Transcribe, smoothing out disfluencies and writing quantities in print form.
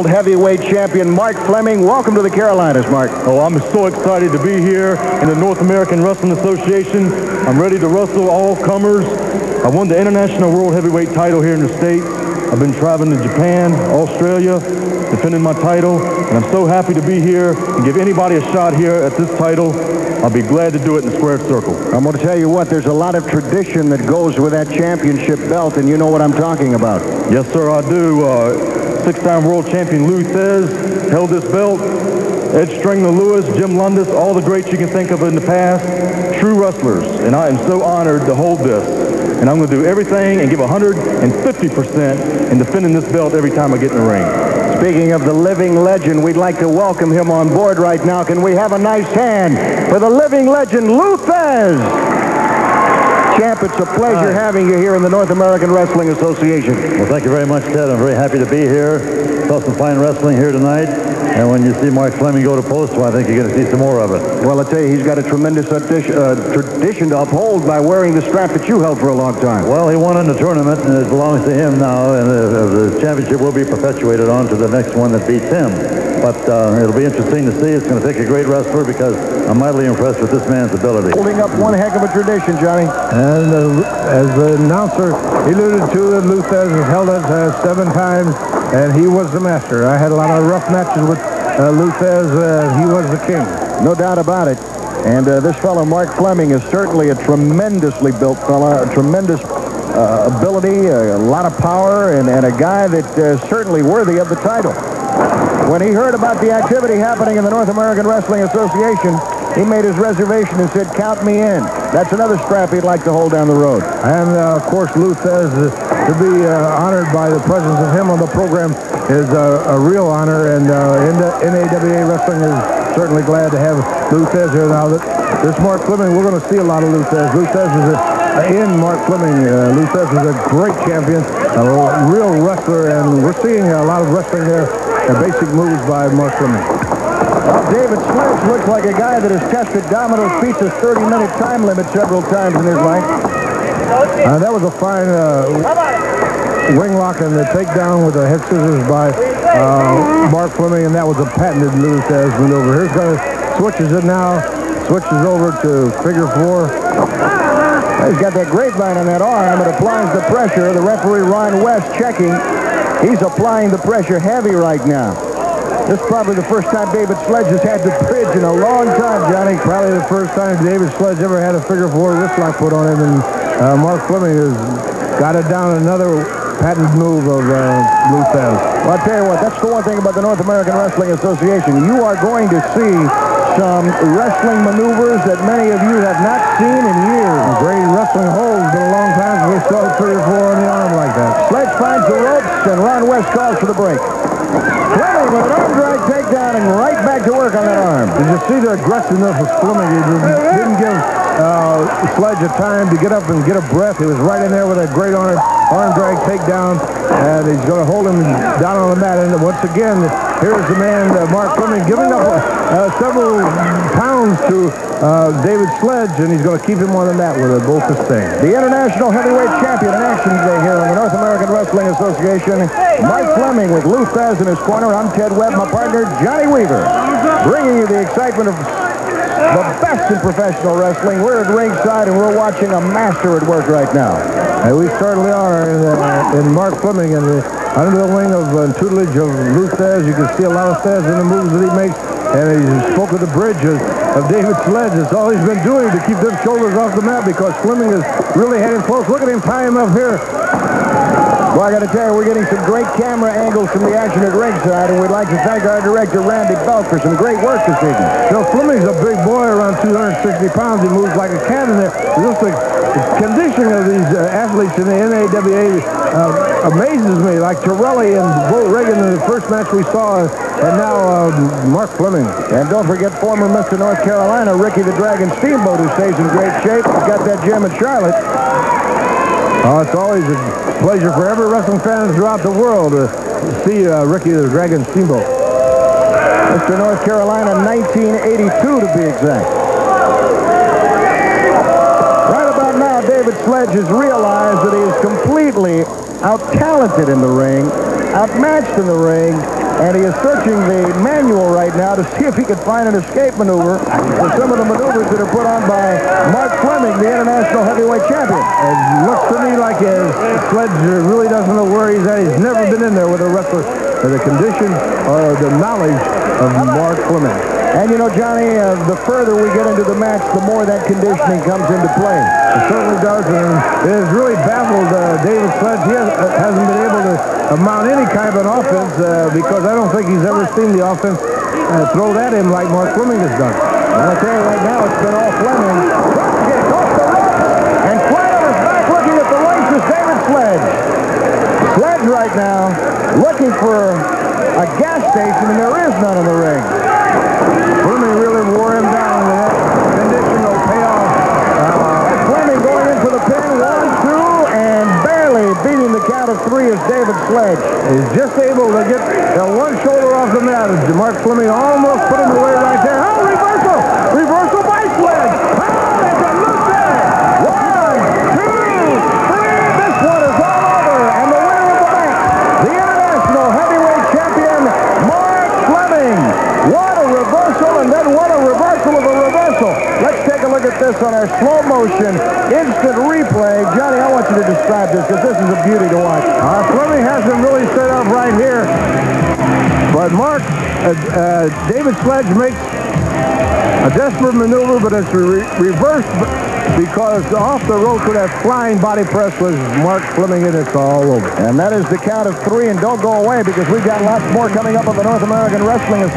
Heavyweight champion Mark Fleming. Welcome to the Carolinas, Mark. Oh, I'm so excited to be here in the North American Wrestling Association. I'm ready to wrestle all comers. I won the International World Heavyweight title here in the States. I've been traveling to Japan, Australia, defending my title, and I'm so happy to be here and give anybody a shot here at this title. I'll be glad to do it in the squared circle. I'm going to tell you what, there's a lot of tradition that goes with that championship belt, and you know what I'm talking about. Yes, sir, I do. Six-time world champion Lou Thez held this belt. Ed Strangler Lewis, Jim Lundis, all the greats you can think of in the past, true wrestlers, and I am so honored to hold this. And I'm going to do everything and give 150% in defending this belt every time I get in the ring. Speaking of the living legend, we'd like to welcome him on board right now. Can we have a nice hand for the living legend, Lou Thez? Champ, it's a pleasure having you here in the North American Wrestling Association. Well, thank you very much, Ted. I'm very happy to be here. Saw some fine wrestling here tonight. And when you see Mark Fleming go to post, well, I think you're going to see some more of it. Well, I tell you, he's got a tremendous tradition to uphold by wearing the strap that you held for a long time. Well, he won in the tournament, and it belongs to him now, and the championship will be perpetuated on to the next one that beats him. But it'll be interesting to see. It's going to take a great wrestler because I'm mightily impressed with this man's ability. Holding up one heck of a tradition, Johnny. And as the announcer alluded to, Lou Thez has held it 7 times, and he was the master. I had a lot of rough matches with Lou Thez. He was the king. No doubt about it. And this fellow, Mark Fleming, is certainly a tremendously built fella, a tremendous ability, a lot of power, and a guy that is certainly worthy of the title. When he heard about the activity happening in the North American Wrestling Association, he made his reservation and said, "Count me in." That's another strap he'd like to hold down the road. And, of course, Lou Thez, to be honored by the presence of him on the program is a real honor, and NAWA Wrestling is certainly glad to have Lou Thez here. Now, this Mark Fleming, we're going to see a lot of Lou Thez. Lou Thez is in Mark Fleming. Lou Thez is a great champion, a real wrestler, and we're seeing a lot of wrestling there, basic moves by Mark Fleming. Well, David Sledge looks like a guy that has tested Domino's Pizza's 30-minute time limit several times in his life. That was a fine wing lock and the takedown with the head scissors by Mark Fleming, and that was a patented Lou Thez maneuver. Here's going to switches it now. Switches over to figure 4. He's got that grapevine on that arm. It applies the pressure. The referee, Ron West, checking. He's applying the pressure heavy right now. This is probably the first time David Sledge has had the bridge in a long time, Johnny. Probably the first time David Sledge ever had a figure 4 wrist lock put on him, and Mark Fleming has got it down another patent move of Lou Thez. Well, I'll tell you what, that's the one thing about the North American Wrestling Association. You are going to see some wrestling maneuvers that many of you have not seen in years. Great wrestling holds. It's been a long time since we saw a figure 4 on the arm like that. Sledge finds the ropes, and Ron West calls for the break. Fleming with an arm drag takedown and right back to work on that arm. Did you see the aggressiveness of Fleming? He didn't give Sledge a time to get up and get a breath. He was right in there with a great arm drag takedown, and he's going to hold him down on the mat. And once again, here's the man, Mark Fleming, giving up several pounds to David Sledge, and he's going to keep him on the mat with both his things. The International Heavyweight Champion in action today here on the North American Wrestling Association. Mark Fleming with Lou Thez in his corner. I'm Ted Webb, my partner, Johnny Weaver, bringing you the excitement of the best in professional wrestling. We're at ringside, and we're watching a master at work right now. And we certainly are in Mark Fleming, and under the wing of tutelage of Lou Thez. You can see a lot of Thez in the moves that he makes. And he spoke of the bridge of David Sledge. That's all he's been doing to keep them shoulders off the mat, because Fleming has really had him close. Look at him tie him up here. Well, I got to tell you, we're getting some great camera angles from the action at ringside, and we'd like to thank our director, Randy Belk, for some great work this evening. You know, Fleming's a big boy, around 260 pounds. He moves like a cat in there. Just the conditioning of these athletes in the NAWA amazes me, like Torelli and Bo Reagan in the first match we saw, and now Mark Fleming. And don't forget former Mr. North Carolina, Ricky the Dragon Steamboat, who stays in great shape. He's got that gym in Charlotte. Oh, it's always a pleasure for every wrestling fan throughout the world to see Ricky the Dragon Steamboat. Mr. North Carolina, 1982 to be exact. Right about now, David Sledge has realized that he is completely out-talented in the ring, outmatched in the ring, and he is searching the manual right now to see if he can find an escape maneuver for some of the maneuvers that are put on by Mark Fleming, the international heavyweight champion. It looks to me like Sledge really doesn't know where he's at. He's never been in there with a wrestler. The condition or the knowledge of Mark Fleming. And you know, Johnny, the further we get into the match, the more that conditioning comes into play. It certainly does, and it has really baffled David Sledge. He hasn't been able to mount any kind of an offense because I don't think he's ever seen the offense thrown at him like Mark Fleming has done. Well, I'll tell you right now, it's been all Fleming. Gets off the ropes, and flat on his back looking at the ropes is David Sledge. Sledge right now looking for a gas station, and there is none in the ring. Fleming really wore him down with that condition will pay off. Fleming going in for the pin, 1, 2, and barely beating the count of 3 is David Sledge. He's just able to get one shoulder off the mat. Mark Fleming almost put him away right there. Oh, reversal! Reversal by Sledge! Oh, there's a loop there! 1, 2, 3, this one is all over, and the winner of the match, the international heavyweight champion, Mark Fleming. What a reversal, and then what a reversal of a reversal. Let's take a look at this on our slow motion instant replay. Johnny, I want you to describe this because this is a beauty to watch. Fleming has him really set up right here. But David Sledge makes a desperate maneuver, but it's reversed because off the ropes with that flying body press was Mark Fleming, and it's all over. And that is the count of 3, and don't go away because we've got lots more coming up on the North American Wrestling Association.